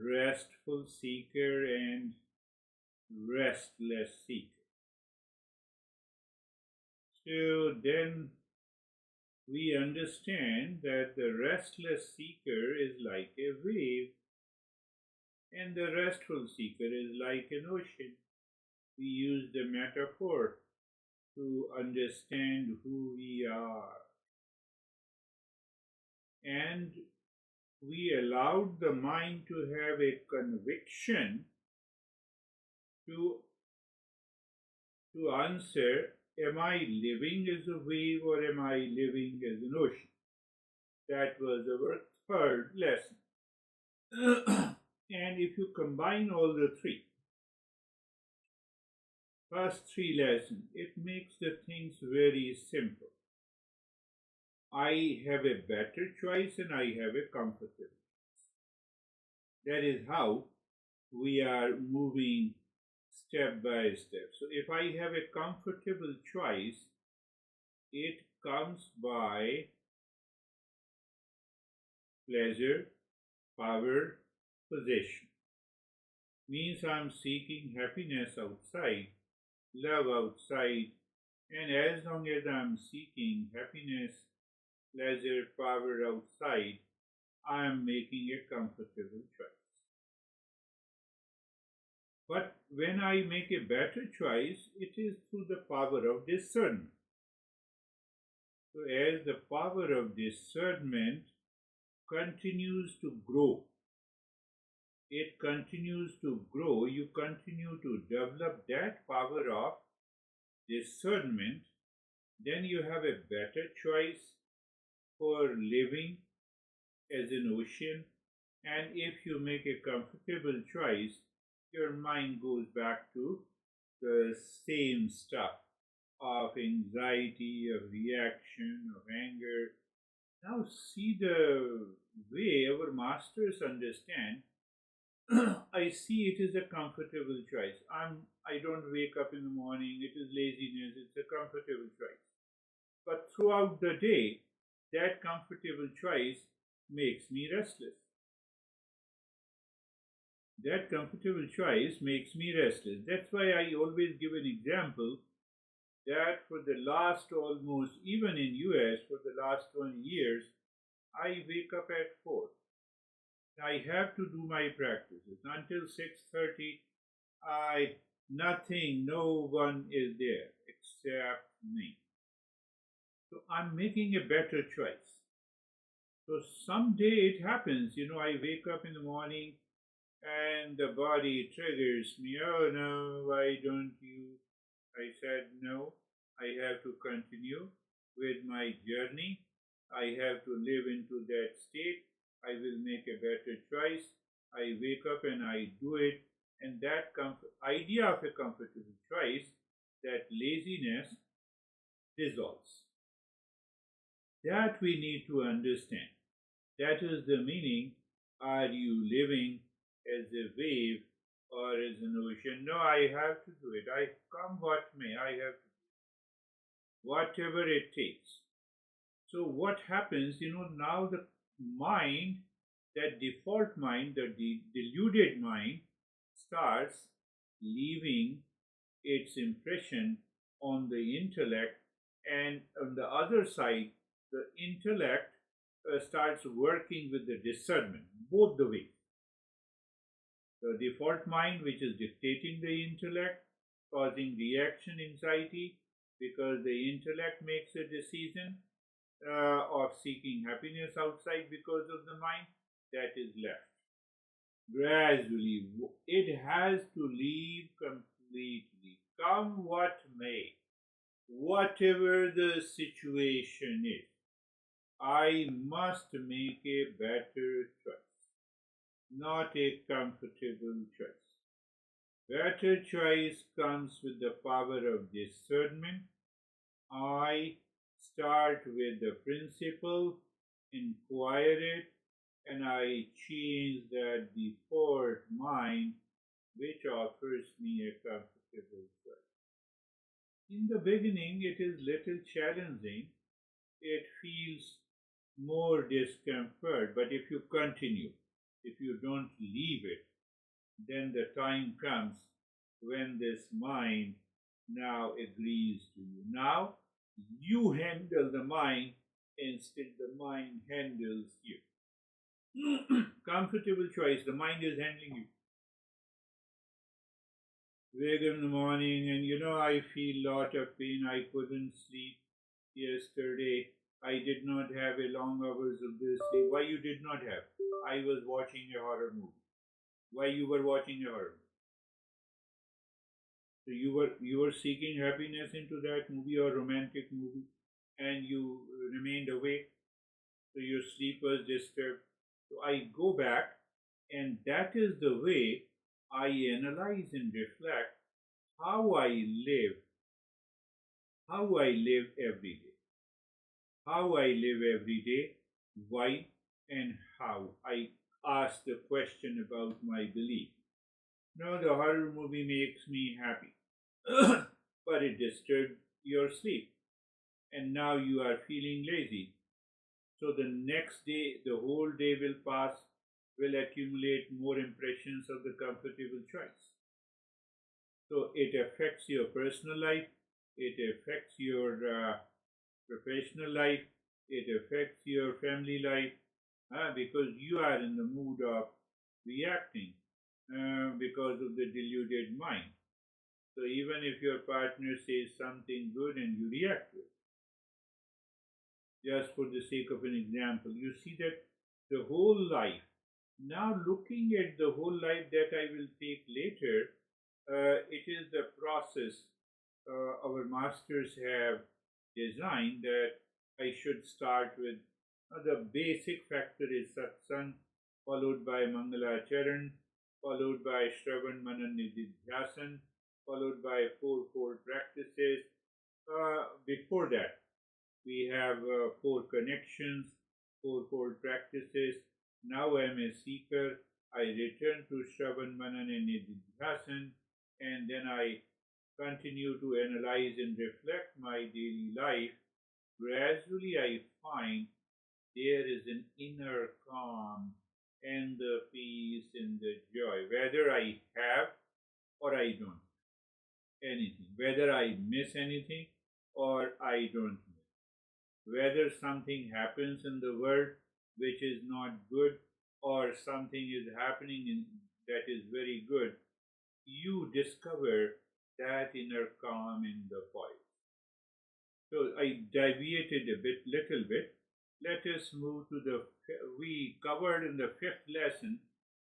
restful seeker and restless seeker. So then we understand that the restless seeker is like a wave and the restful seeker is like an ocean. We use the metaphor to understand who we are. And we allowed the mind to have a conviction to answer, am I living as a wave or am I living as an ocean? That was our third lesson. And if you combine all the first three lessons, it makes the things very simple. I have a better choice and I have a comfortable choice. That is how we are moving step by step. So if I have a comfortable choice, it comes by pleasure, power, possession. Means I'm seeking happiness outside, love outside, and as long as I'm seeking happiness, pleasure, power outside, I am making a comfortable choice. But when I make a better choice, it is through the power of discernment. So as the power of discernment continues to grow, it continues to grow, you continue to develop that power of discernment, then you have a better choice for living as an ocean. And if you make a comfortable choice, your mind goes back to the same stuff of anxiety, of reaction, of anger. Now see the way our masters understand. I see it is a comfortable choice. I don't wake up in the morning, it is laziness, it's a comfortable choice. But throughout the day, that comfortable choice makes me restless. That comfortable choice makes me restless. That's why I always give an example that for the last almost, even in US, for the last 20 years, I wake up at 4. I have to do my practices until 6:30. No one is there except me. So I'm making a better choice. So someday it happens, I wake up in the morning and the body triggers me. Oh no, why don't you? I said no. I have to continue with my journey. I have to live into that state. I will make a better choice. I wake up and I do it. And that idea of a comfortable choice, that laziness dissolves. That we need to understand. That is the meaning. Are you living as a wave or as an ocean? No, I have to do it. I come what may, I have to do it. Whatever it takes. So what happens, now the mind, that default mind, the deluded mind, starts leaving its impression on the intellect, and on the other side, the intellect starts working with the discernment, both the ways. The default mind, which is dictating the intellect, causing reaction anxiety, because the intellect makes a decision of seeking happiness outside because of the mind, that is left. Gradually, it has to leave completely, come what may, whatever the situation is. I must make a better choice, not a comfortable choice. Better choice comes with the power of discernment. I start with the principle, inquire it, and I change that default mind which offers me a comfortable choice. In the beginning, it is little challenging. It feels more discomfort, but if you continue, if you don't leave it, then the time comes when this mind now agrees to you. Now you handle the mind instead the mind handles you. Comfortable choice. The mind is handling you. Wake up in the morning and I feel lot of pain. I couldn't sleep yesterday. I did not have a long hours of this sleep. Why you did not have? I was watching a horror movie. Why you were watching a horror movie? So you were seeking happiness into that movie or romantic movie, and you remained awake. So your sleep was disturbed. So I go back, and that is the way I analyze and reflect how I live every day. How I live every day, why and how. I ask the question about my belief. No, the horror movie makes me happy, but it disturbed your sleep, and now you are feeling lazy. So the next day, the whole day will pass, will accumulate more impressions of the comfortable choice. So it affects your personal life, it affects your professional life, it affects your family life, because you are in the mood of reacting because of the deluded mind. So even if your partner says something good and you react to it, just for the sake of an example, you see that the whole life, now looking at the whole life that I will take later, it is the process our masters have designed that I should start with. The basic factor is satsang, followed by Mangalacharan, followed by Shravan Manan Nididhyasan, followed by fourfold practices. Before that, we have four connections, fourfold practices. Now I am a seeker. I return to Shravan Manan and Nididhyasan, and then I continue to analyze and reflect my daily life. Gradually, I find there is an inner calm and the peace and the joy, whether I have or I don't anything, whether I miss anything or I don't miss, whether something happens in the world which is not good or something is happening that is very good, you discover that inner calm in the voice. So I deviated a little bit. Let us move to we covered in the fifth lesson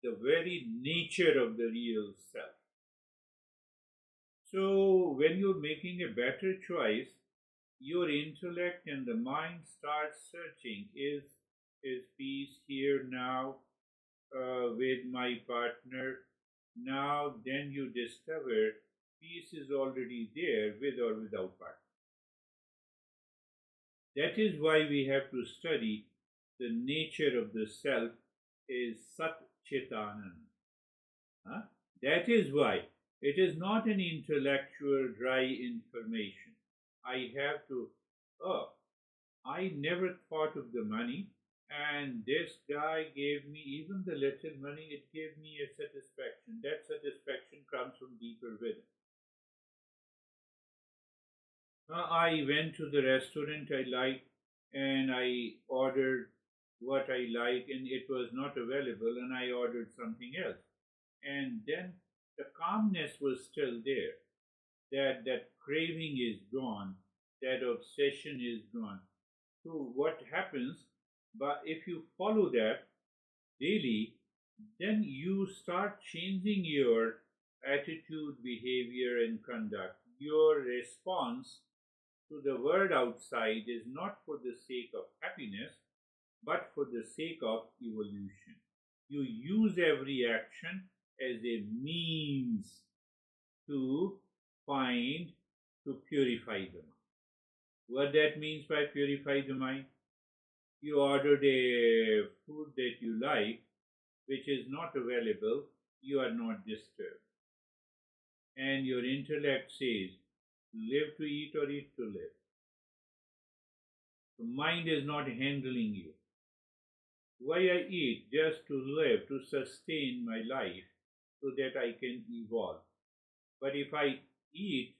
the very nature of the real self. So when you're making a better choice, your intellect and the mind start searching, is peace here now with my partner? Now then you discover peace is already there with or without partner. That is why we have to study the nature of the self is Sat Chitanand. That is why it is not an intellectual dry information. I have to, I never thought of the money, and this guy gave me even the little money, it gave me a satisfaction. That satisfaction comes from deeper within. I went to the restaurant I liked and I ordered what I like, and it was not available, and I ordered something else. And then the calmness was still there. That craving is gone, that obsession is gone. So what happens? But if you follow that daily, then you start changing your attitude, behavior, and conduct. Your response to the world outside is not for the sake of happiness, but for the sake of evolution. You use every action as a means to purify the mind. What that means by purify the mind? You ordered a food that you like, which is not available, you are not disturbed. And your intellect says, live to eat or eat to live. The mind is not handling you. Why I eat? Just to live, to sustain my life so that I can evolve. But if I eat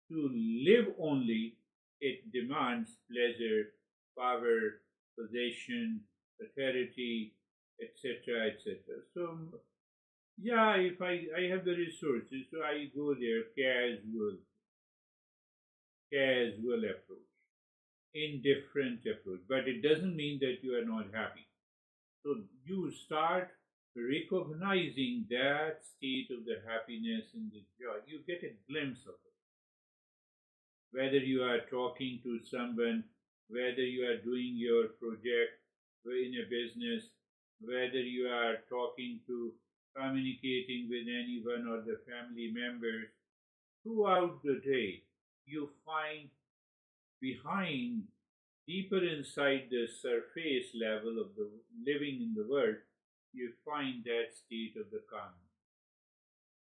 to live only, it demands pleasure, power, possession, authority, etc., etc. So, yeah, if I have the resources, so I go there casual approach, indifferent approach. But it doesn't mean that you are not happy. So you start recognizing that state of the happiness and the joy. You get a glimpse of it. Whether you are talking to someone, whether you are doing your project in a business, whether you are talking to communicating with anyone or the family members, throughout the day, you find behind, deeper inside the surface level of the living in the world, you find that state of the calmness.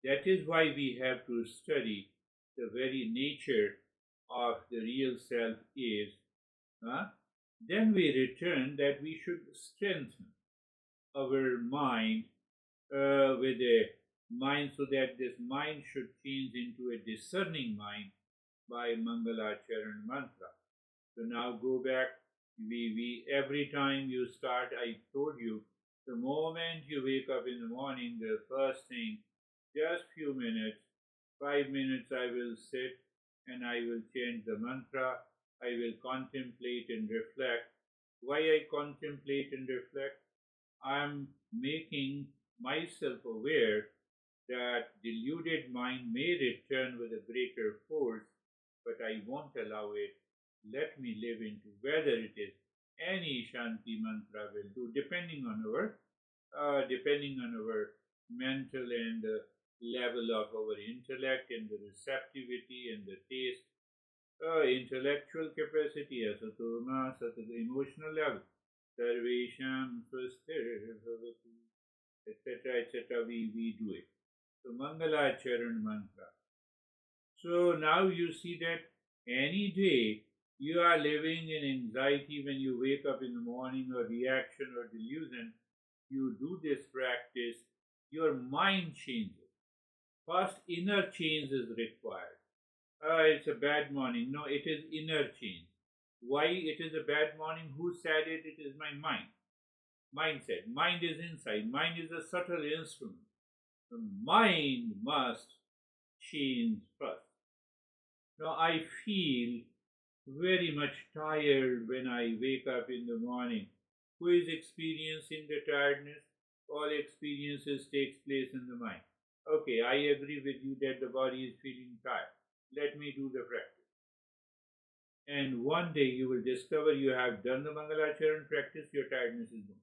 That is why we have to study the very nature of the real self is. Huh? Then we return that we should strengthen our mind with a mind so that this mind should change into a discerning mind by Mangalacharan mantra. So now go back. We every time you start, I told you, the moment you wake up in the morning, the first thing, just few minutes, 5 minutes, I will sit and I will chant the mantra. I will contemplate and reflect. Why I contemplate and reflect? I am making myself aware that deluded mind may return with a greater force, but I won't allow it. Let me live into whether it is any Shanti mantra will do, depending on our mental and level of our intellect and the receptivity and the taste, intellectual capacity, asatoma, emotional level, sarvesham swastir bhavatu, etc., etc. We do it. So Mangala Charan mantra. So now you see that any day you are living in anxiety when you wake up in the morning, or reaction or delusion, you do this practice, your mind changes. First, inner change is required. It's a bad morning. No, it is inner change. Why it is a bad morning? Who said it? It is my mind. Mindset. Mind is inside. Mind is a subtle instrument. The mind must change first. Now I feel very much tired when I wake up in the morning. Who is experiencing the tiredness? All experiences takes place in the mind. Okay, I agree with you that the body is feeling tired. Let me do the practice. And one day you will discover you have done the Mangalacharan practice, your tiredness is gone.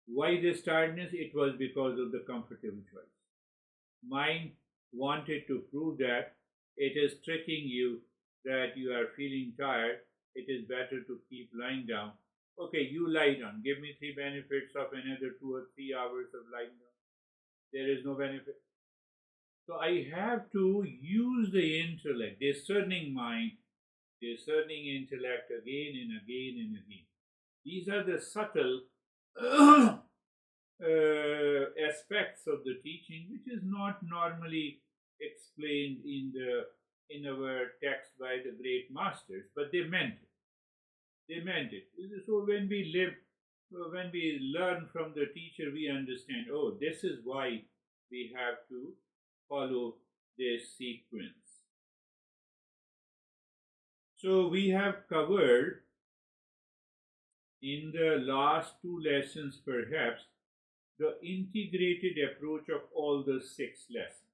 Why this tiredness? It was because of the comfortable choice. Mind wanted to prove that it is tricking you, that you are feeling tired. It is better to keep lying down. Okay, you lie down. Give me 3 benefits of another 2 or 3 hours of lying down. There is no benefit. So I have to use the intellect, discerning mind, discerning intellect again and again and again. These are the subtle aspects of the teaching, which is not normally explained in our text by the great masters, but they meant it. They meant it. So when we learn from the teacher, we understand. Oh, this is why we have to follow this sequence. So we have covered in the last 2 lessons, perhaps, the integrated approach of all the 6 lessons.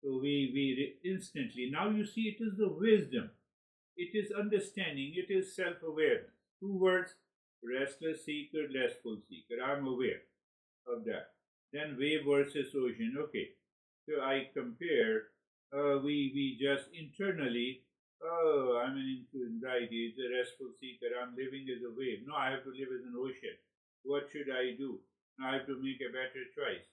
So we instantly, now you see it is the wisdom, it is understanding, it is self-awareness. 2 words, restless seeker, restful seeker. I'm aware of that. Then wave versus ocean. Okay, so I compare, we just internally, oh, I'm into anxiety, it's a restful seeker, I'm living as a wave. No, I have to live as an ocean. What should I do? Now I have to make a better choice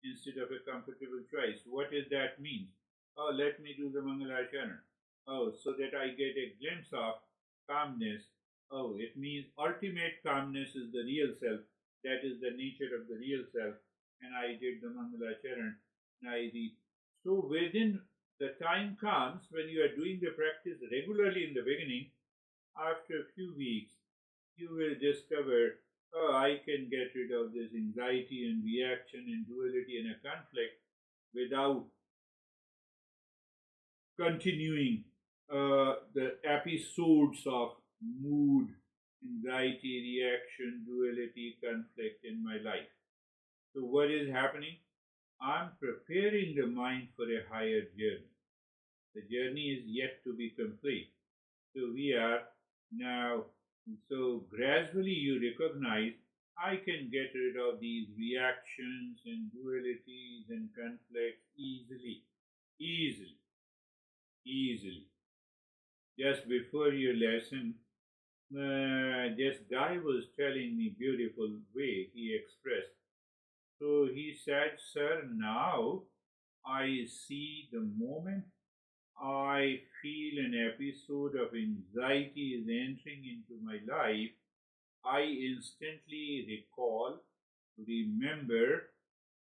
instead of a comfortable choice. What does that mean? Oh, let me do the Mangalacharan. Oh, so that I get a glimpse of calmness Oh, it means ultimate calmness is the real self. That is the nature of the real self. And I did the Mangala Charan. And I read. So within the time comes when you are doing the practice regularly in the beginning, after a few weeks, you will discover, oh, I can get rid of this anxiety and reaction and duality and a conflict without continuing the episodes of mood, anxiety, reaction, duality, conflict in my life. So, what is happening? I'm preparing the mind for a higher journey. The journey is yet to be complete. So, we are now, so gradually you recognize I can get rid of these reactions and dualities and conflicts easily, easily, easily. Just before your lesson, this guy was telling me beautiful way he expressed. So he said, "Sir, now I see the moment I feel an episode of anxiety is entering into my life, I instantly recall, remember,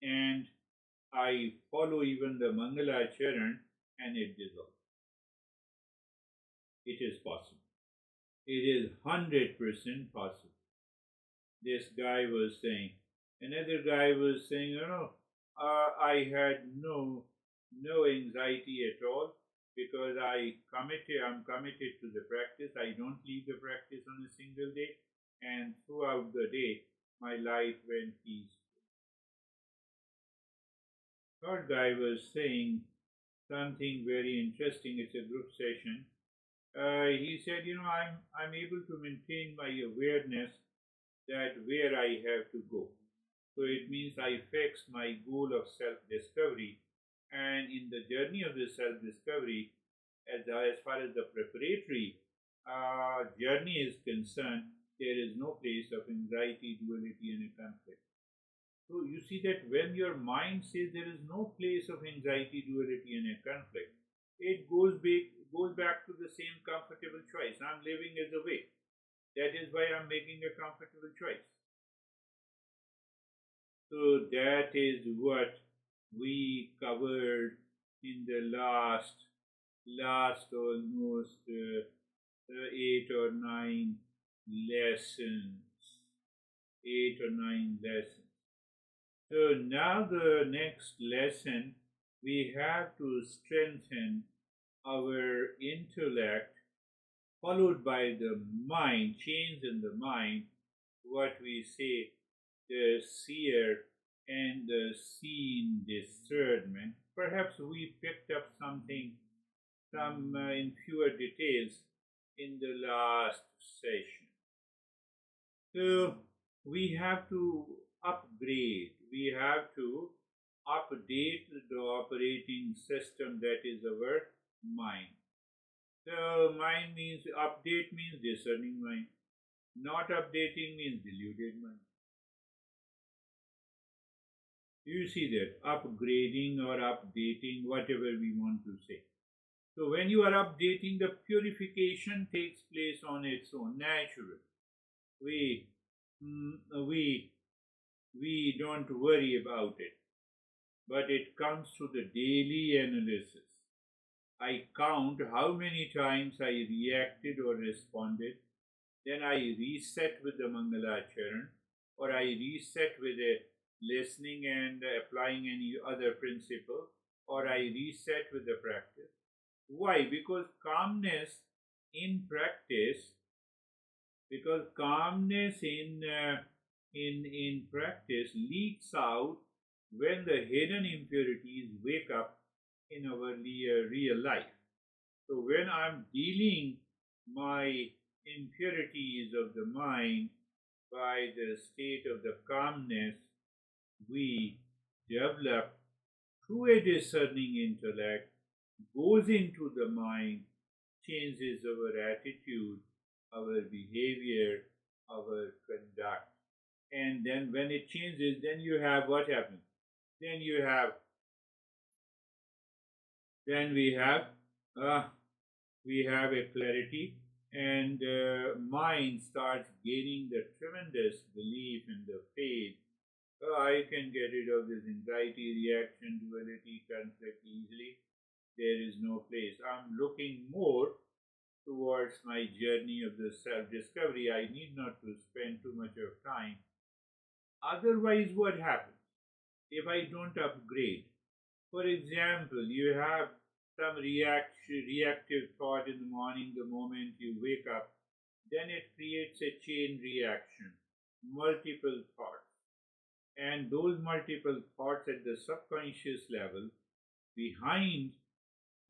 and I follow even the Mangala Charan and it dissolves. It is possible. It is 100% possible." This guy was saying. Another guy was saying, I had no anxiety at all because I'm committed to the practice. I don't leave the practice on a single day, and throughout the day, my life went peaceful. Third guy was saying something very interesting. It's a group session. He said, I'm able to maintain my awareness that where I have to go. So it means I fix my goal of self-discovery, and in the journey of the self-discovery, as far as the preparatory journey is concerned, there is no place of anxiety, duality, and a conflict. So you see that when your mind says there is no place of anxiety, duality, and a conflict, it goes back to the same comfortable choice. I'm living as a way. That is why I'm making a comfortable choice. So that is what we covered in the last almost 8 or 9 lessons. 8 or 9 lessons. So now the next lesson, we have to strengthen our intellect, followed by the mind, change in the mind, what we say, the seer and the seen discernment. Perhaps we picked up some in fewer details in the last session. So we have to upgrade, we have to update the operating system that is our mind. So mind means update means discerning mind. Not updating means deluded mind. You see that upgrading or updating, whatever we want to say. So when you are updating, the purification takes place on its own, natural. We don't worry about it, but it comes through the daily analysis. I count how many times I reacted or responded, then I reset with the Mangala Charan, or I reset with a listening and applying any other principle, or I reset with the practice. Why? Because calmness in practice, in practice leaks out when the hidden impurities wake up in our real life. So when I'm dealing my impurities of the mind by the state of the calmness, we develop through a discerning intellect, goes into the mind, changes our attitude, our behavior, our conduct. And then when it changes, then you have what happens? Then we have a clarity, and mind starts gaining the tremendous belief in the faith. Oh, I can get rid of this anxiety, reaction, duality, conflict easily. There is no place. I'm looking more towards my journey of the self discovery. I need not to spend too much of time. Otherwise, what happens if I don't upgrade? For example, you have some reactive thought in the morning, the moment you wake up, then it creates a chain reaction, multiple thoughts. And those multiple thoughts at the subconscious level, behind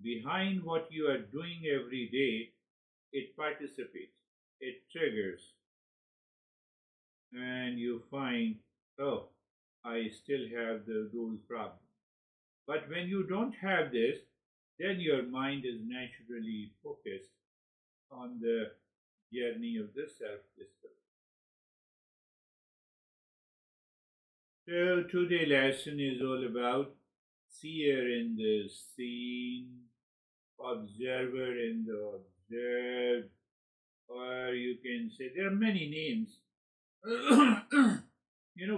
behind what you are doing every day, it participates, it triggers, and you find, oh, I still have those problems. But when you don't have this, then your mind is naturally focused on the journey of the self discovery. So today's lesson is all about seer in the seen, observer in the observed, or you can say there are many names.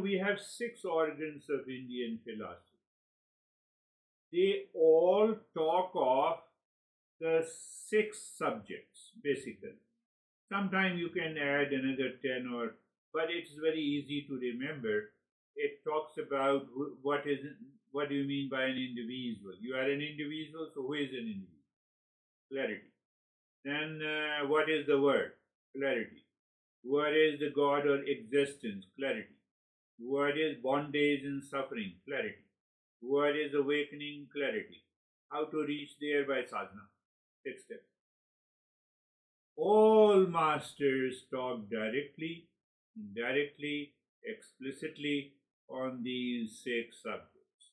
We have 6 organs of Indian philosophy. They all talk of the 6 subjects, basically. Sometimes you can add another 10 but it's very easy to remember. It talks about what do you mean by an individual? You are an individual, so who is an individual? Clarity. Then what is the word? Clarity. What is the God or existence? Clarity. What is bondage and suffering? Clarity. What is awakening? Clarity. How to reach there by sadhana? 6 steps. All masters talk directly, indirectly, explicitly on these 6 subjects.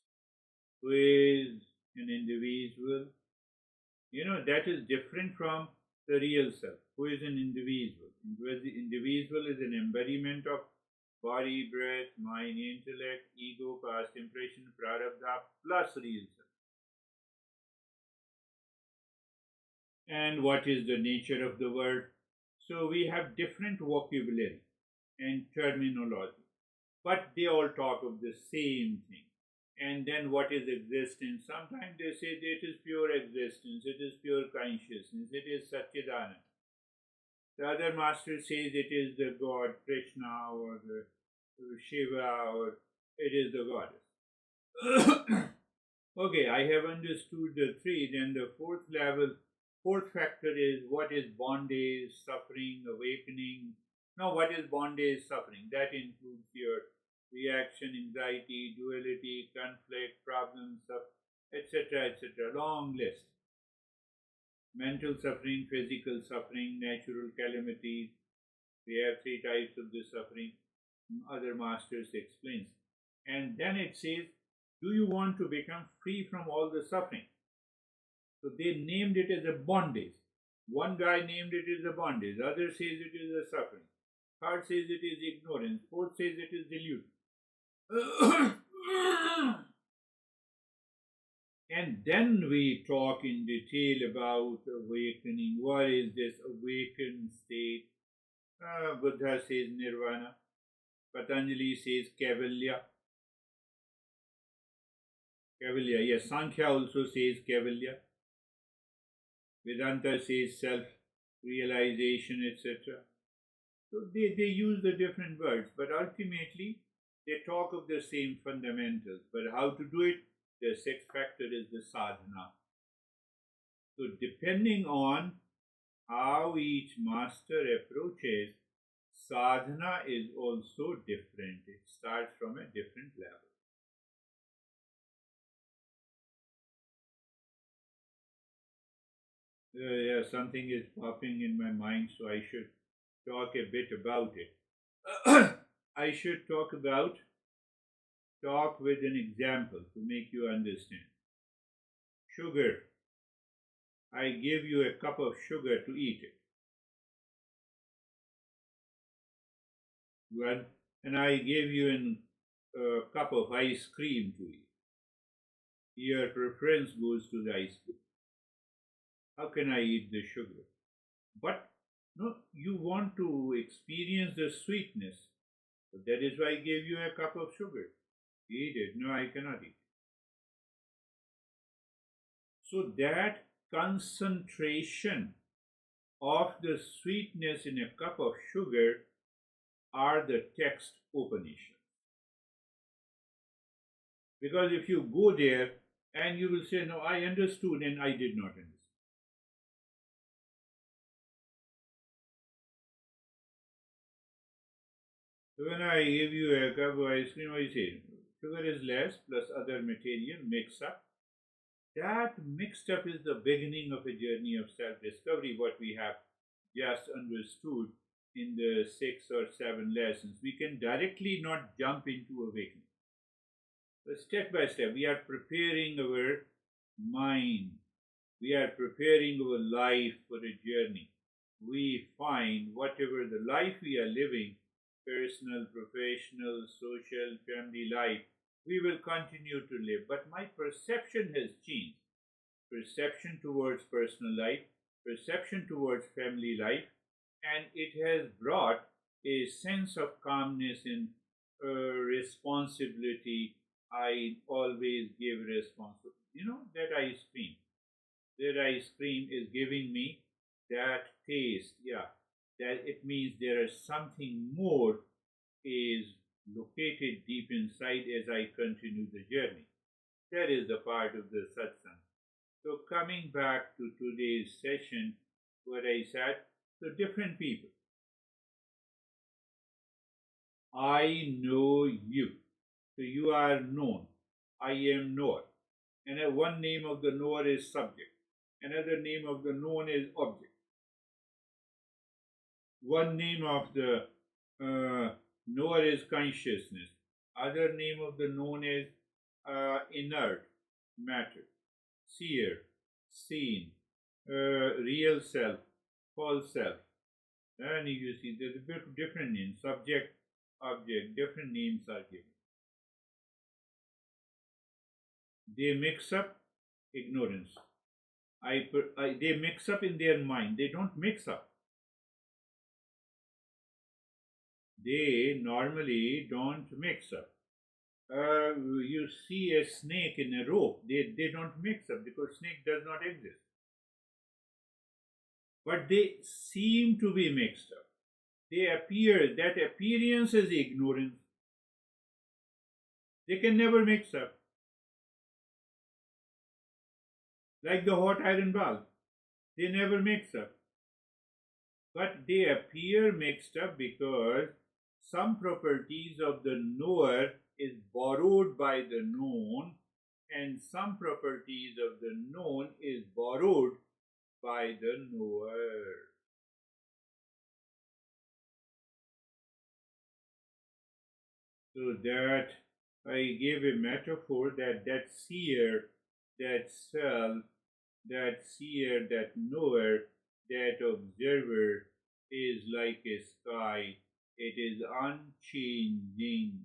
Who is an individual? That is different from the real self. Who is an individual? The individual is an embodiment of body, breath, mind, intellect, ego, past impression, prarabdha, plus real self. And what is the nature of the word? So we have different vocabulary and terminology, but they all talk of the same thing. And then what is existence? Sometimes they say that it is pure existence, it is pure consciousness, it is Satchidananda. The other master says it is the God, Krishna, or the Shiva, or it is the goddess. Okay, I have understood the 3. Then the 4th factor is what is bondage, suffering, awakening. Now, what is bondage, suffering? That includes your reaction, anxiety, duality, conflict, problems, etc., etc. Long list. Mental suffering, physical suffering, natural calamities. We have 3 types of the suffering. Other masters explains. And then it says, do you want to become free from all the suffering? So they named it as a bondage. One guy named it as a bondage. Other says it is a suffering. Third says it is ignorance. Fourth says it is delusion. And then we talk in detail about awakening. What is this awakened state? Buddha says nirvana. Patanjali says Kaivalya. Yes. Sankhya also says Kaivalya. Vedanta says self-realization, etc. So they use the different words, but ultimately they talk of the same fundamentals. But how to do it? The 6th factor is the sadhana. So depending on how each master approaches, sadhana is also different. It starts from a different level. Yeah, something is popping in my mind, so I should talk a bit about it. I should talk with an example to make you understand. Sugar. I give you a cup of sugar to eat it. Well, and I gave you a cup of ice cream to eat. Your preference goes to the ice cream. How can I eat the sugar? But No, you want to experience the sweetness. So that is why I gave you a cup of sugar. Eat it. No, I cannot eat. So that concentration of the sweetness in a cup of sugar are the text Upanishads. Because if you go there and you will say, no, I understood and I did not understand. So when I give you a cup of ice cream, I say, sugar is less plus other material mix up. That mixed up is the beginning of a journey of self-discovery, what we have just understood in the 6 or 7 lessons. We can directly not jump into awakening. But step by step, we are preparing our mind. We are preparing our life for a journey. We find whatever the life we are living, personal, professional, social, family life, we will continue to live. But my perception has changed. Perception towards personal life, perception towards family life, and it has brought a sense of calmness and responsibility. I always give responsibility. That ice cream. That ice cream is giving me that taste. Yeah, that it means there is something more is located deep inside as I continue the journey. That is the part of the satsang. So coming back to today's session, what I said, so different people. I know you. So you are known. I am knower. And one name of the knower is subject. Another name of the known is object. One name of the knower is consciousness. Other name of the known is inert matter. Seer, seen, real self, false self. And you see there's a bit different names, subject, object, different names are given. They mix up ignorance. They mix up in their mind. They don't mix up. They normally don't mix up. You see a snake in a rope. They don't mix up because snake does not exist. But they seem to be mixed up. They appear, that appearance is ignorance. They can never mix up. Like the hot iron bulb. They never mix up. But they appear mixed up because some properties of the knower is borrowed by the known, and some properties of the known is borrowed by the knower. So that I gave a metaphor that seer, that self, that seer, that knower, that observer is like a sky. It is unchanging.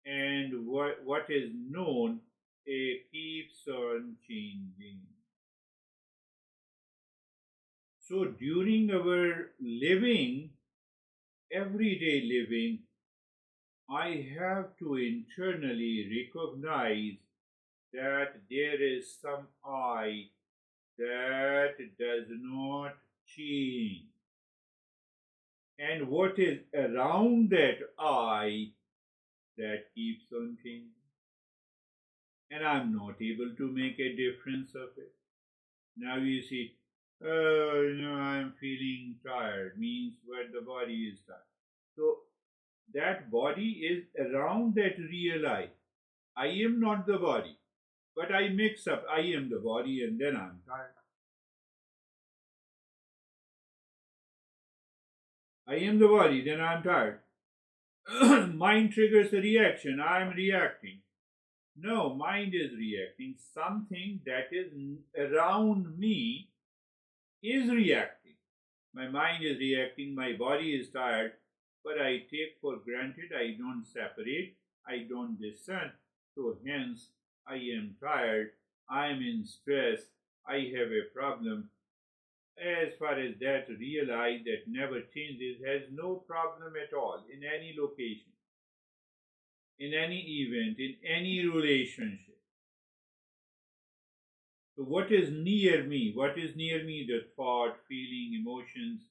And what is known, it keeps on changing. So during our living, everyday living, I have to internally recognize that there is some I that does not change. And what is around that I that keeps on changing. And I'm not able to make a difference of it. Now you see, I'm feeling tired, means what the body is tired. So that body is around that real I. I am not the body, but I mix up I am the body and then I'm tired. I am the body, then I'm tired. Mind triggers a reaction, I'm reacting. No, mind is reacting. Something that is around me is reacting. My mind is reacting, my body is tired, but I take for granted, I don't separate, I don't discern. So hence, I am tired, I am in stress, I have a problem, as far as that, realize that never changes, has no problem at all in any location, in any event, in any relationship. So, what is near me? What is near me? The thought, feeling, emotions,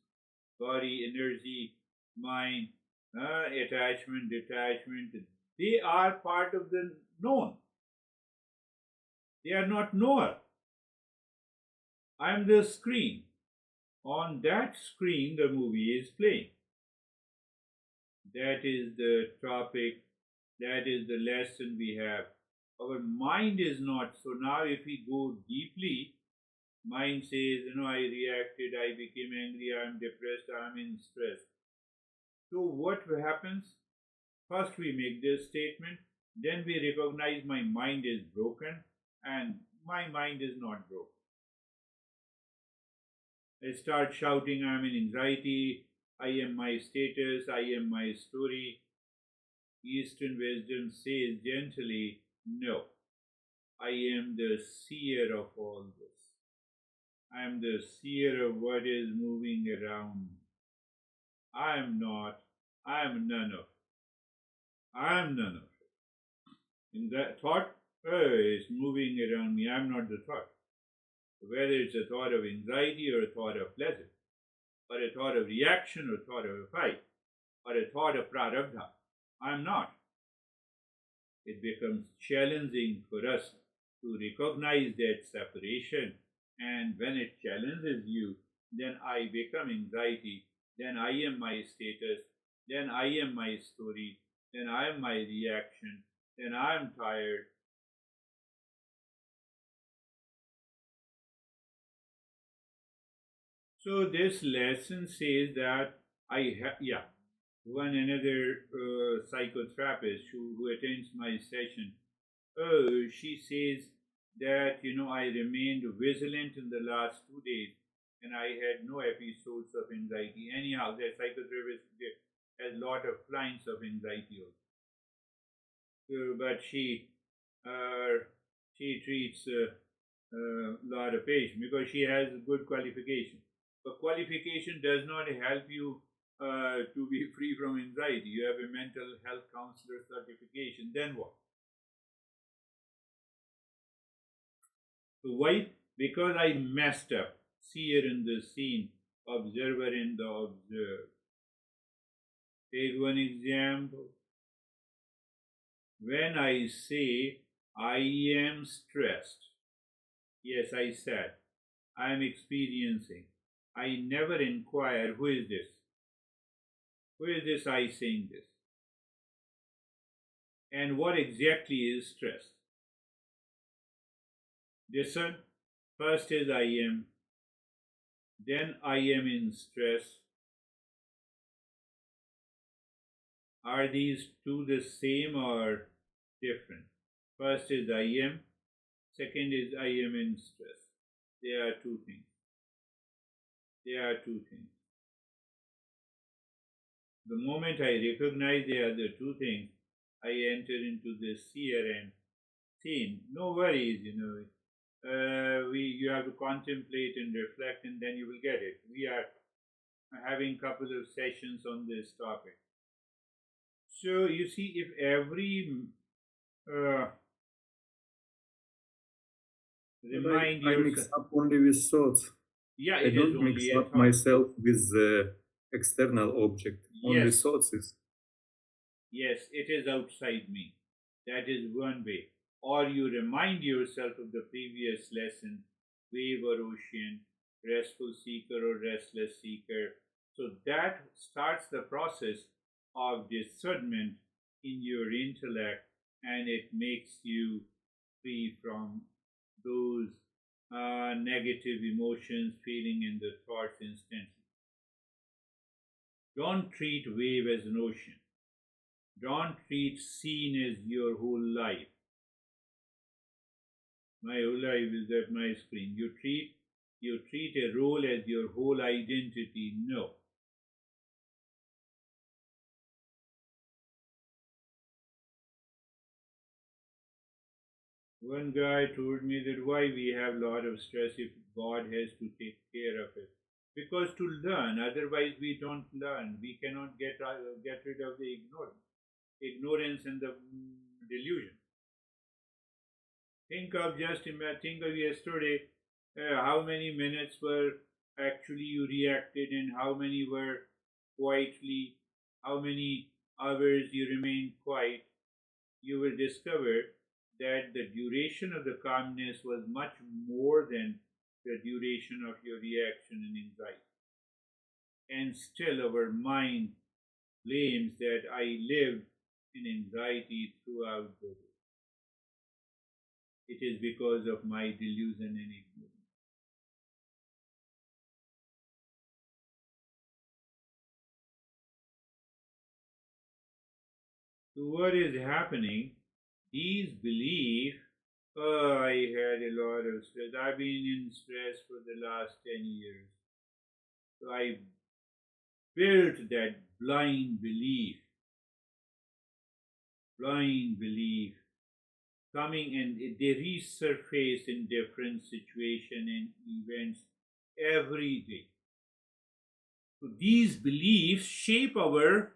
body, energy, mind, attachment, detachment. They are part of the known. They are not knower. I am the screen. On that screen, the movie is playing. That is the topic. That is the lesson we have. Our mind is not. So now, if we go deeply, mind says, I reacted, I became angry, I am depressed, I am in stress. So what happens? First we make this statement, then we recognize my mind is broken, and my mind is not broken. I start shouting, I am in anxiety, I am my status, I am my story. Eastern wisdom says gently, no, I am the seer of all this. I am the seer of what is moving around me. I am not, I am none of it. I am none of it. In that thought is moving around me, I am not the thought. Whether it's a thought of anxiety or a thought of pleasure, or a thought of reaction or a thought of a fight, or a thought of prarabdha, I am not. It becomes challenging for us to recognize that separation, and when it challenges you, then I become anxiety, then I am my status, then I am my story, then I am my reaction, then I am tired. So this lesson says that one another psychotherapist who attends my session, she says that I remained vigilant in the last 2 days and I had no episodes of anxiety. Anyhow, the psychotherapist has a lot of clients of anxiety also. But she treats a lot of patients because she has good qualification. But qualification does not help you to be free from anxiety. You have a mental health counselor certification. Then what? So why? Because I messed up. Seer in the scene, observer in the observed. Take one example. When I say I am stressed, yes, I said, I am experiencing. I never inquire, who is this? Who is this I saying this? And what exactly is stress? Discern. First is I am, then I am in stress. Are these two the same or different? First is I am, second is I am in stress. They are two things. They are two things. The moment I recognize they are the two things, I enter into the seer and scene. No worries, you have to contemplate and reflect, and then you will get it. We are having a couple of sessions on this topic. So you see, if every remind I yourself, mix up only with thoughts. yeah, I it is don't only mix a up thought. myself with the external object. Only Yes, thoughts is. yes, it is outside me. That is one way. Or you remind yourself of the previous lesson, wave or ocean, restful seeker or restless seeker. So that starts the process of discernment in your intellect, and it makes you free from those negative emotions, feeling, and the thoughts instantly. Don't treat wave as an ocean. Don't treat scene as your whole life. My whole life is at my screen. You treat a role as your whole identity. No. One guy told me that why we have a lot of stress if God has to take care of it. Because to learn, otherwise we don't learn. We cannot get rid of the ignorance and the delusion. Think of yesterday, how many minutes were actually you reacted and how many were quietly, how many hours you remained quiet. You will discover that the duration of the calmness was much more than the duration of your reaction and anxiety. And still our mind claims that I lived in anxiety throughout the day. It is because of my delusion and ignorance. So what is happening? These beliefs, oh, I had a lot of stress. I've been in stress for the last 10 years. So I built that blind belief coming, and they resurface in different situations and events every day. So these beliefs shape our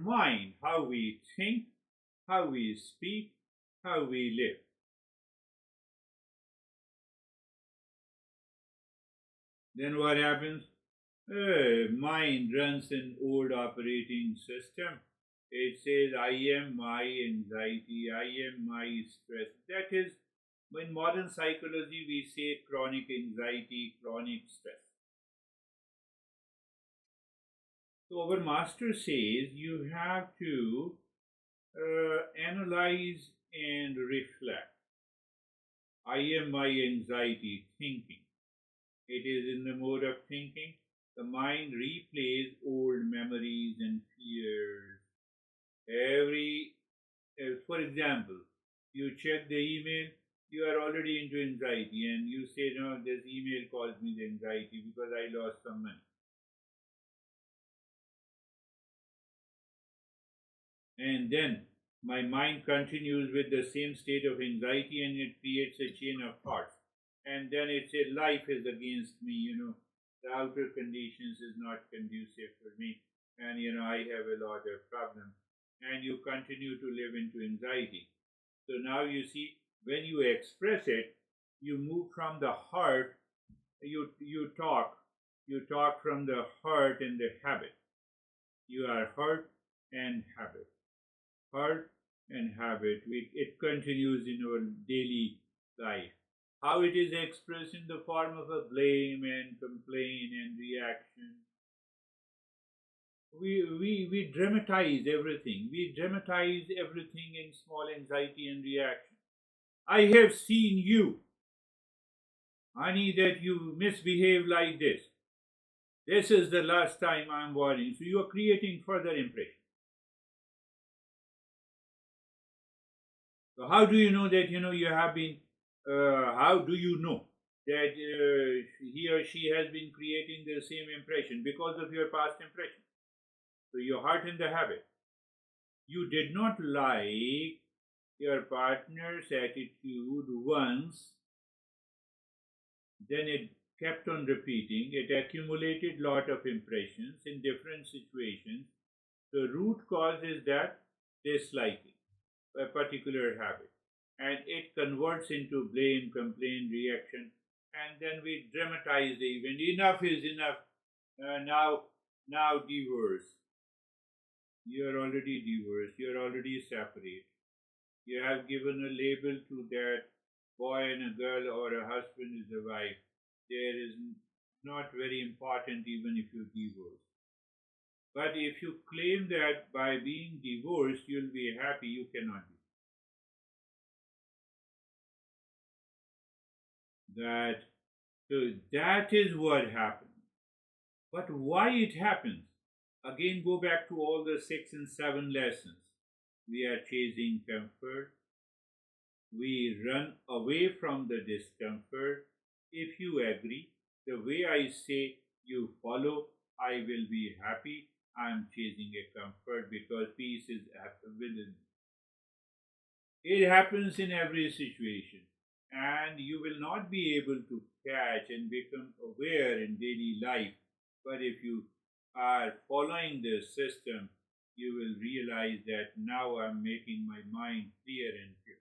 mind, how we think, how we speak, how we live. Then what happens? Mind runs an old operating system. It says, I am my anxiety, I am my stress. That is, in modern psychology, we say chronic anxiety, chronic stress. So our master says you have to analyze and reflect. I am my anxiety, thinking. It is in the mode of thinking. The mind replays old memories and fears. For example, you check the email, you are already into anxiety and you say, no, this email caused me the anxiety because I lost some money. And then my mind continues with the same state of anxiety and it creates a chain of thoughts. And then it says, life is against me, the outer conditions is not conducive for me, and I have a lot of problems. And you continue to live into anxiety. So now you see, when you express it, you move from the heart, you talk from the heart and the habit. You are heart and habit. Heart and habit. It continues in our daily life. How it is expressed in the form of a blame and complaint and reaction. We dramatize everything. We dramatize everything in small anxiety and reaction. I have seen you, honey, that you misbehave like this. This is the last time I'm warning. So you are creating further impression. So how do you know that you have been? How do you know that he or she has been creating the same impression? Because of your past impression. So your heart and the habit. You did not like your partner's attitude once, then it kept on repeating. It accumulated lot of impressions in different situations. The root cause is that disliking a particular habit, and it converts into blame, complaint, reaction, and then we dramatize the event. Enough is enough. Now divorce. You are already divorced. You are already separate. You have given a label to that boy and a girl, or a husband is a wife. There is not very important even if you divorce. But if you claim that by being divorced you'll be happy, you cannot be. That is what happens. But why it happens? Again, go back to all the 6 and 7 lessons. We are chasing comfort. We run away from the discomfort. If you agree, the way I say you follow, I will be happy. I am chasing a comfort because peace is within. It happens in every situation. and you will not be able to catch and become aware in daily life. But if you are following this system, you will realize that now I'm making my mind clear and pure.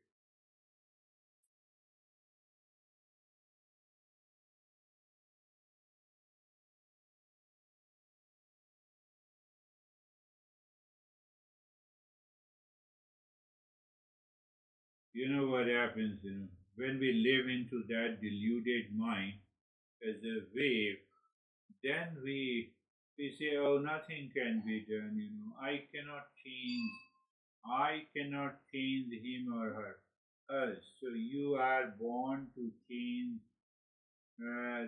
You know what happens, when we live into that deluded mind as a wave, then we say, oh, nothing can be done, I cannot change him or her. Us. So you are born to change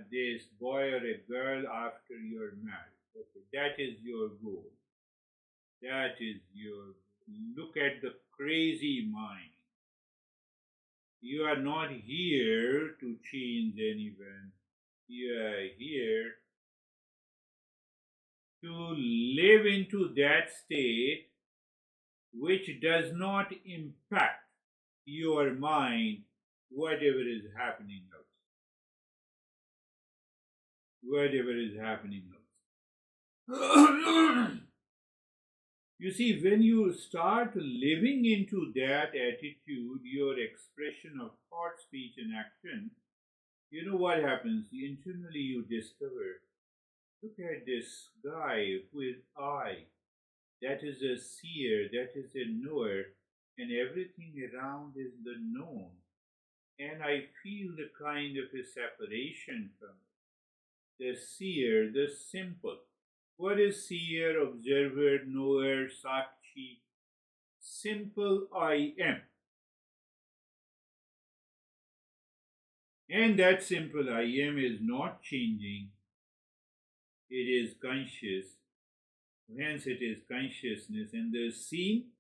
this boy or a girl after you're married. Okay, that is your goal. That is your look at the crazy mind. You are not here to change anyone. You are here to live into that state which does not impact your mind, whatever is happening outside. Whatever is happening outside. You see, when you start living into that attitude, your expression of thought, speech, and action, you know what happens? Internally, you discover, look at this guy who is I. That is a seer, that is a knower, and everything around is the known. And I feel the kind of a separation from it. The seer, the simple. What is seer, observer, knower, sakshi? Simple I am. And that simple I am is not changing. It is conscious. Hence it is consciousness. And the seen,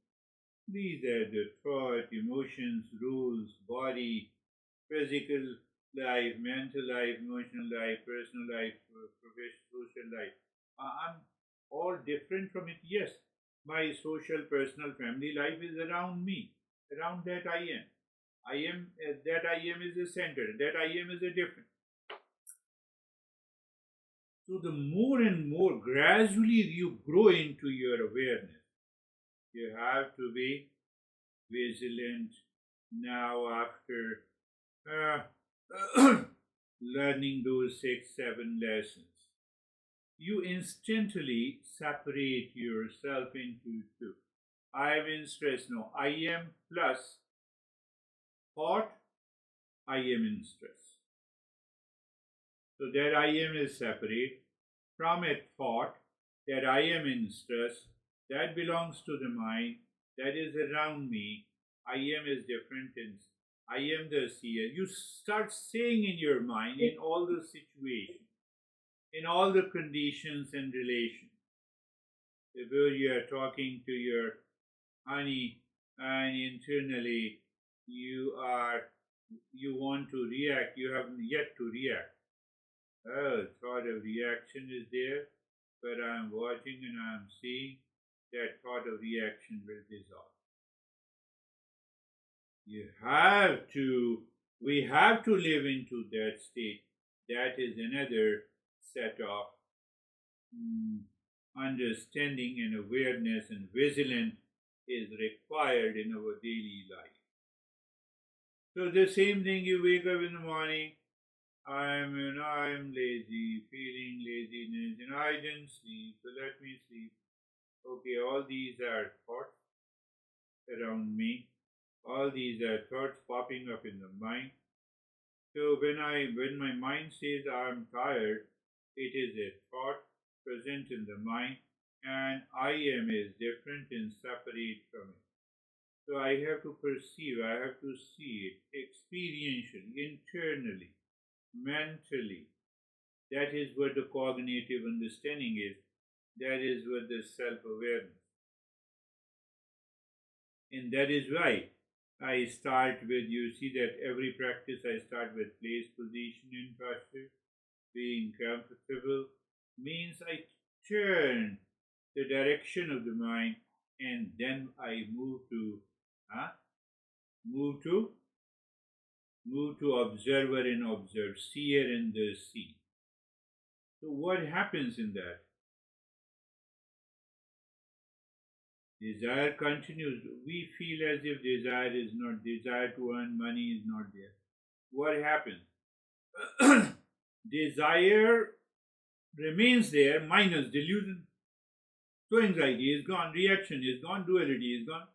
these are the thought, emotions, rules, body, physical life, mental life, emotional life, personal life, professional, social life. I'm all different from it. Yes, my social, personal, family life is around me, around that I am. That I am is a center, that I am is a different. So the more and more gradually you grow into your awareness, you have to be vigilant now after learning those 6, 7 lessons. You instantly separate yourself into two. I am in stress now. I am plus thought, I am in stress. So that I am is separate from a thought, that I am in stress, that belongs to the mind, that is around me. I am is different, and I am the seer. You start saying in your mind, in all the situations, in all the conditions and relations. Suppose you are talking to your honey and internally you want to react, you haven't yet to react. Oh, thought of reaction is there, but I'm watching and I'm seeing that thought of reaction will dissolve. We have to live into that state. That is another set of understanding and awareness and vigilance is required in our daily life. So the same thing, you wake up in the morning, I'm lazy, feeling laziness, and I didn't sleep, so let me sleep. Okay, all these are thoughts around me. All these are thoughts popping up in the mind. So when my mind says I'm tired, it is a thought present in the mind, and I am is different and separate from it. So I have to perceive, I have to see it experientially, internally, mentally. That is what the cognitive understanding is. That is what the self-awareness. And that is why I start with, you see that every practice I start with place, position, and posture. Being comfortable means I turn the direction of the mind and then I move to move to observer and observe, seer and the seen. So what happens in that? Desire continues. We feel as if desire is not, desire to earn money is not there. What happens? Desire remains there minus delusion. So anxiety is gone, reaction is gone, duality is gone.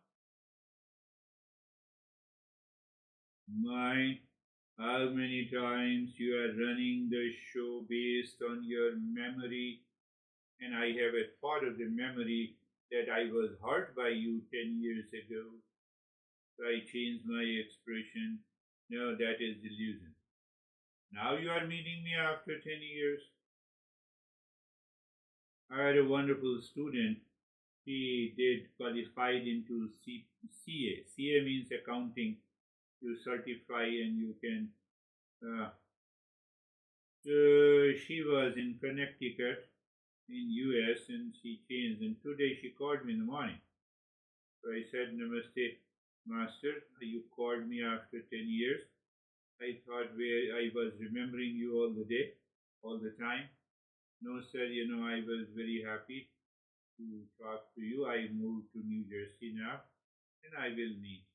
Mind, how many times you are running the show based on your memory, and I have a thought of the memory that I was hurt by you 10 years ago. So I changed my expression. No, that is delusion. Now you are meeting me after 10 years. I had a wonderful student. He did qualified into CA. CA means accounting. You certify and you can. She was in Connecticut in US and she changed. And today she called me in the morning. So I said, Namaste, Master. You called me after 10 years. I thought where I was remembering you all the day, all the time. No, sir, I was very happy to talk to you. I moved to New Jersey now and I will meet you.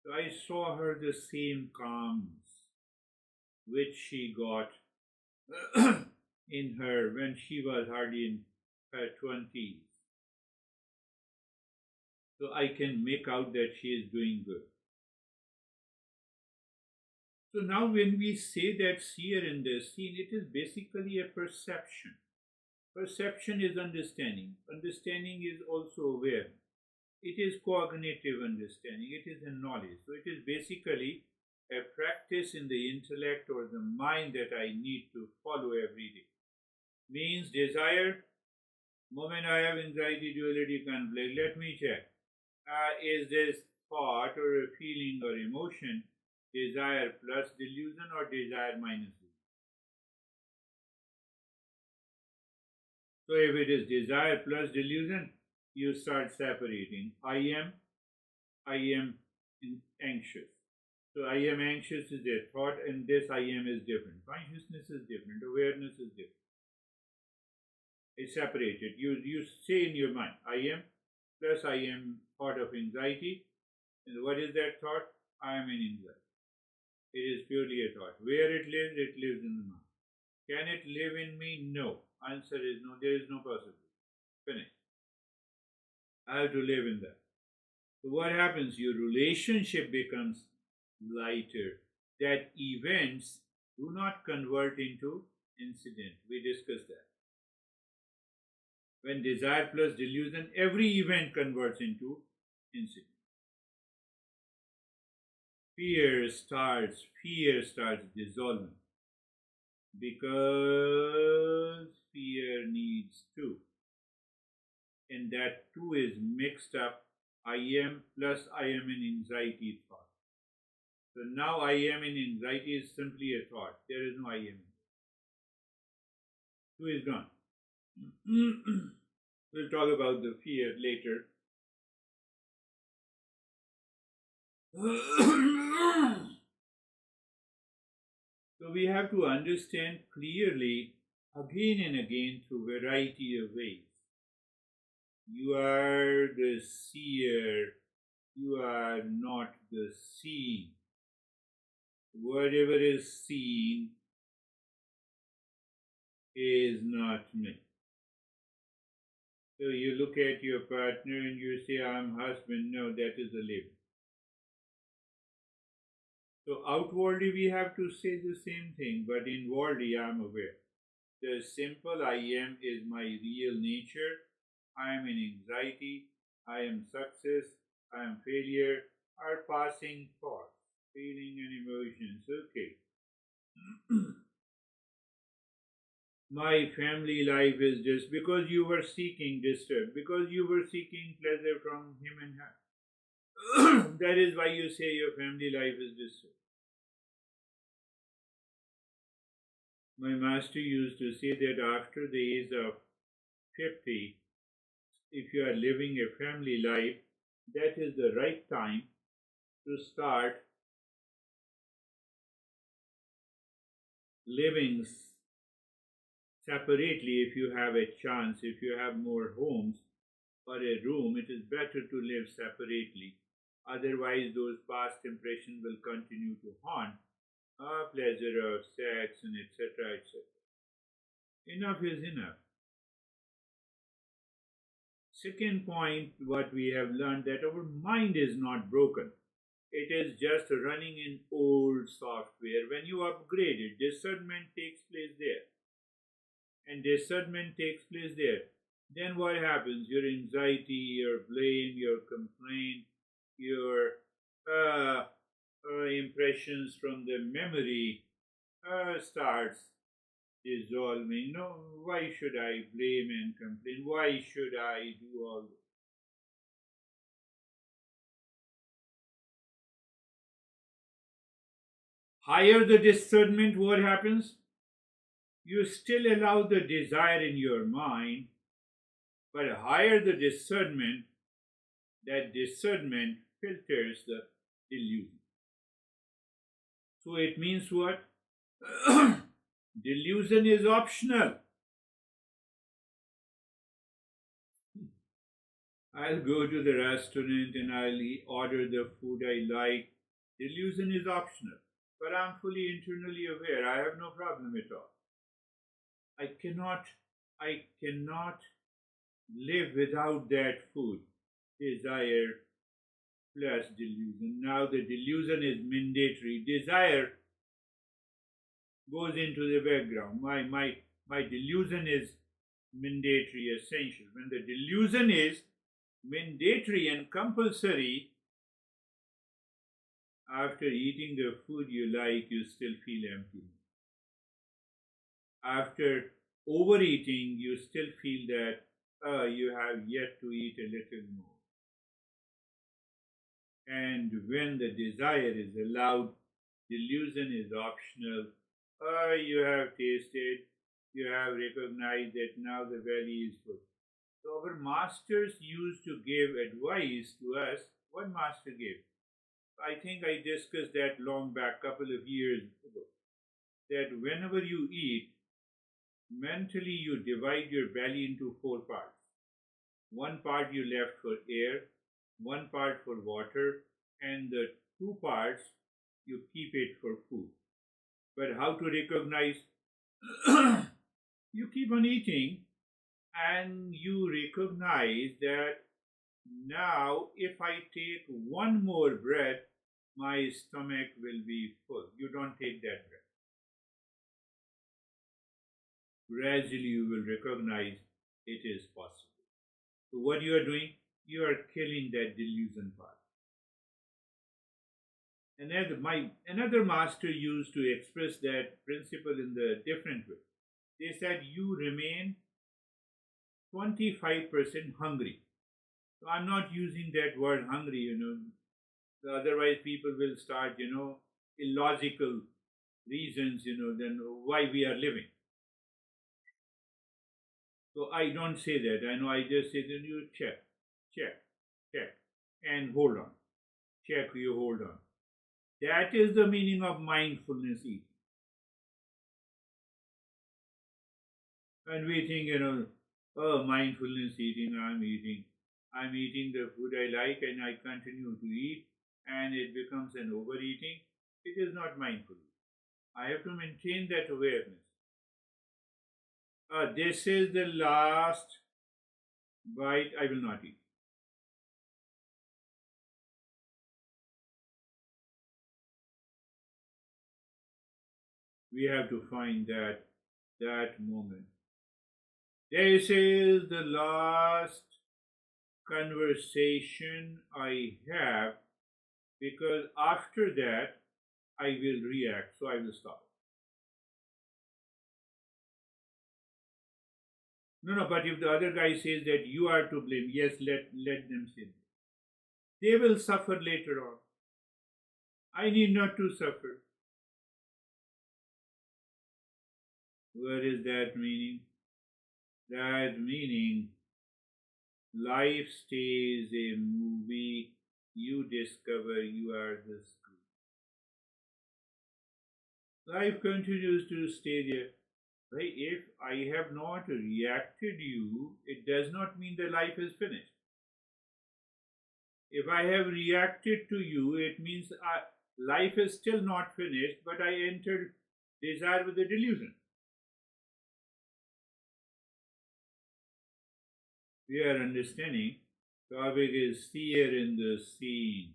So I saw her the same calmness which she got in her when she was hardly in her 20s. So I can make out that she is doing good. So now when we say that seer in the seen, it is basically a perception. Perception is understanding. Understanding is also awareness. It is cognitive understanding. It is a knowledge. So it is basically a practice in the intellect or the mind that I need to follow every day. Means desire, moment I have anxiety, duality, conflict, let me check. Is this thought or a feeling or emotion desire plus delusion or desire minus delusion? So if it is desire plus delusion, you start separating. I am anxious. So I am anxious is a thought and this I am is different. Consciousness is different. Awareness is different. It's separated. You say in your mind, I am plus I am thought of anxiety. And what is that thought? I am in anxiety. It is purely a thought. Where it lives in the mind. Can it live in me? No. Answer is no. There is no possibility. Finish. I have to live in that. So what happens? Your relationship becomes lighter. That events do not convert into incident. We discussed that. When desire plus delusion, every event converts into incident. Fear starts dissolving because fear needs two, and that two is mixed up. I am plus I am in anxiety thought. So now I am in anxiety is simply a thought. There is no I am. Two is gone. We'll talk about the fear later. So we have to understand clearly again and again through variety of ways. You are the seer, you are not the seen. Whatever is seen is not me. So you look at your partner and you say, I'm husband. No, that is a label. So outwardly we have to say the same thing, but inwardly I am aware. The simple I am is my real nature. I am in anxiety. I am success. I am failure. Are passing thoughts, feeling and emotions. Okay. My family life is just because you were seeking disturb, because you were seeking pleasure from him and her. That is why you say your family life is disturbed. My master used to say that after the age of 50, if you are living a family life, that is the right time to start living separately, if you have a chance, if you have more homes or a room, it is better to live separately. Otherwise, those past impressions will continue to haunt pleasure of sex and etc. etc. Enough is enough. Second point, what we have learned, that our mind is not broken. It is just running in old software. When you upgrade it, discernment takes place there. And discernment takes place there. Then what happens? Your anxiety, your blame, your complaint, your impressions from the memory starts dissolving. No, why should I blame and complain? Why should I do all this? Higher the discernment, what happens? You still allow the desire in your mind, but higher the discernment, that discernment filters the delusion. So it means what? Delusion is optional. I'll go to the restaurant and I'll order the food I like. Delusion is optional, but I'm fully internally aware. I have no problem at all. I cannot live without that food. Desire plus delusion. Now the delusion is mandatory. Desire goes into the background. My delusion is mandatory, essential. When the delusion is mandatory and compulsory, after eating the food you like, you still feel empty. After overeating, you still feel that you have yet to eat a little more. And when the desire is allowed, delusion is optional. You have tasted, you have recognized that now the belly is full. So our masters used to give advice to us. What master gave? I think I discussed that long back, couple of years ago, that whenever you eat, mentally you divide your belly into 4 parts. One part you left for air, one part for water, and the 2 parts you keep it for food. But how to recognize? You keep on eating and you recognize that now if I take one more breath, my stomach will be full. You don't take that breath. Gradually you will recognize it is possible. So what you are doing? You are killing that delusion part. Another master used to express that principle in the different way. They said you remain 25% hungry. So I'm not using that word hungry, Otherwise people will start, illogical reasons, then why we are living. So I don't say that. I know I just say that you check, and hold on. Check, you hold on. That is the meaning of mindfulness eating. And we think, mindfulness eating, I'm eating the food I like and I continue to eat and it becomes an overeating. It is not mindfulness. I have to maintain that awareness. This is the last bite, I will not eat. We have to find that moment. This is the last conversation I have, because after that I will react, so I will stop. No, but if the other guy says that you are to blame, yes, let them say that. They will suffer later on. I need not to suffer. What is that meaning? That meaning, life stays a movie, you discover you are the screen. Life continues to stay there. Right? If I have not reacted you, it does not mean the life is finished. If I have reacted to you, it means life is still not finished, but I entered desire with the delusion. We are understanding. Topic is seer in the scene.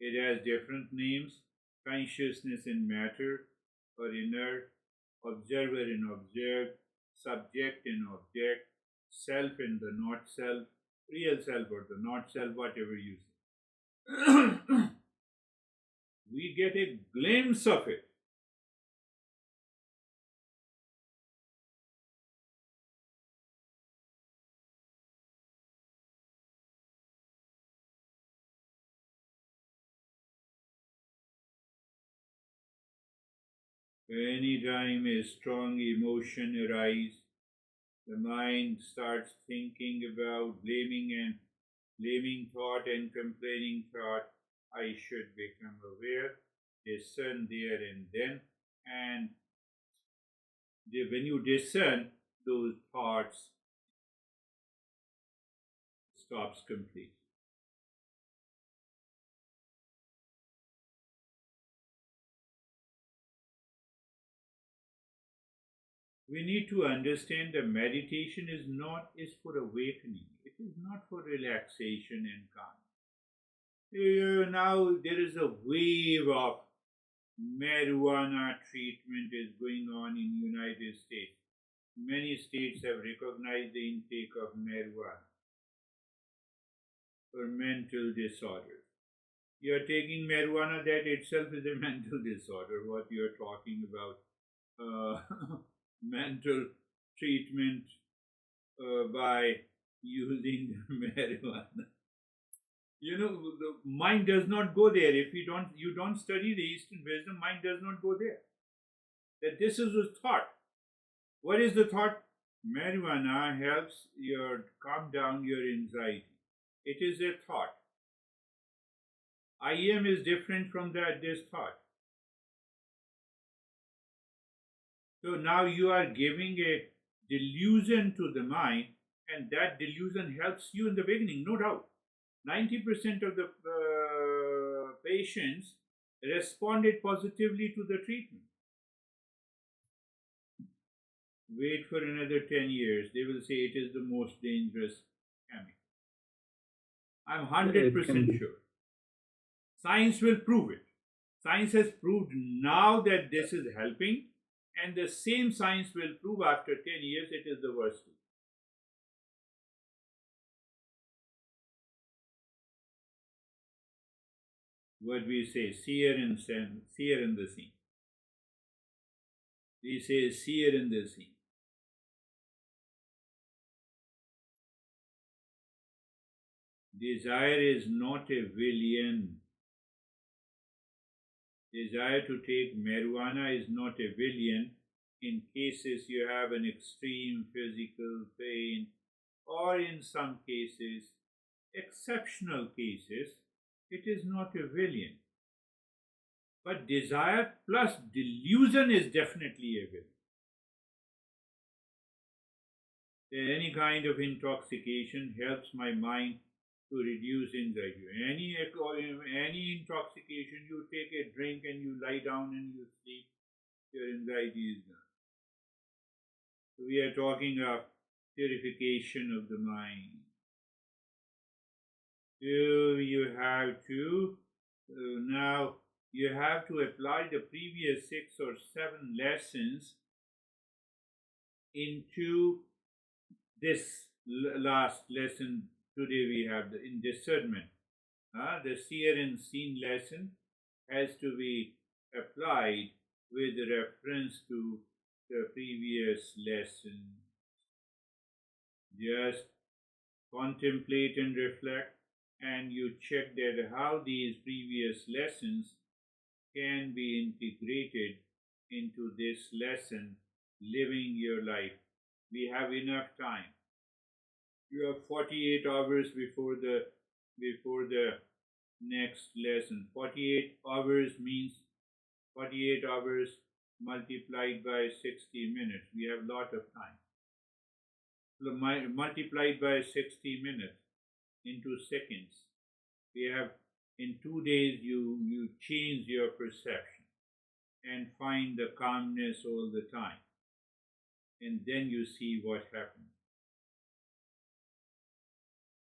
It has different names: consciousness in matter or inert, observer in observed, subject in object, self in the not self, real self or the not self, whatever you say. We get a glimpse of it. Anytime a strong emotion arises, the mind starts thinking about blaming thought and complaining thought. I should become aware, discern there and then, and when you discern, those thoughts stops completely. We need to understand that meditation is for awakening. It is not for relaxation and calm. Now there is a wave of marijuana treatment is going on in United States. Many states have recognized the intake of marijuana for mental disorders. You are taking marijuana, that itself is a mental disorder. What you are talking about, mental treatment by using marijuana. The mind does not go there. If you don't study the Eastern wisdom, mind does not go there. That this is a thought. What is the thought? Marijuana helps your calm down your anxiety. It is a thought. I am is different from this thought. So now you are giving a delusion to the mind, and that delusion helps you in the beginning, no doubt. 90% of the patients responded positively to the treatment. Wait for another 10 years, they will say it is the most dangerous chemical. I'm 100% sure. Science will prove it. Science has proved now that this is helping, and the same science will prove after 10 years it is the worst. What we say, seer in the scene. We say seer in the scene. Desire is not a villain. Desire to take marijuana is not a villain in cases you have an extreme physical pain, or in some cases, exceptional cases, it is not a villain. But desire plus delusion is definitely a villain. Any kind of intoxication helps my mind to reduce anxiety. Any intoxication, you take a drink and you lie down and you sleep, your anxiety is gone. So we are talking of purification of the mind. So you have to now you have to apply the previous 6 or 7 lessons into this last lesson. Today we have in discernment. The seer and seen lesson has to be applied with reference to the previous lesson. Just contemplate and reflect, and you check that how these previous lessons can be integrated into this lesson, living your life. We have enough time. You have 48 hours before the next lesson. 48 hours means 48 hours multiplied by 60 minutes. We have a lot of time. So multiplied by 60 minutes into seconds. We have, in 2 days, you change your perception and find the calmness all the time. And then you see what happens.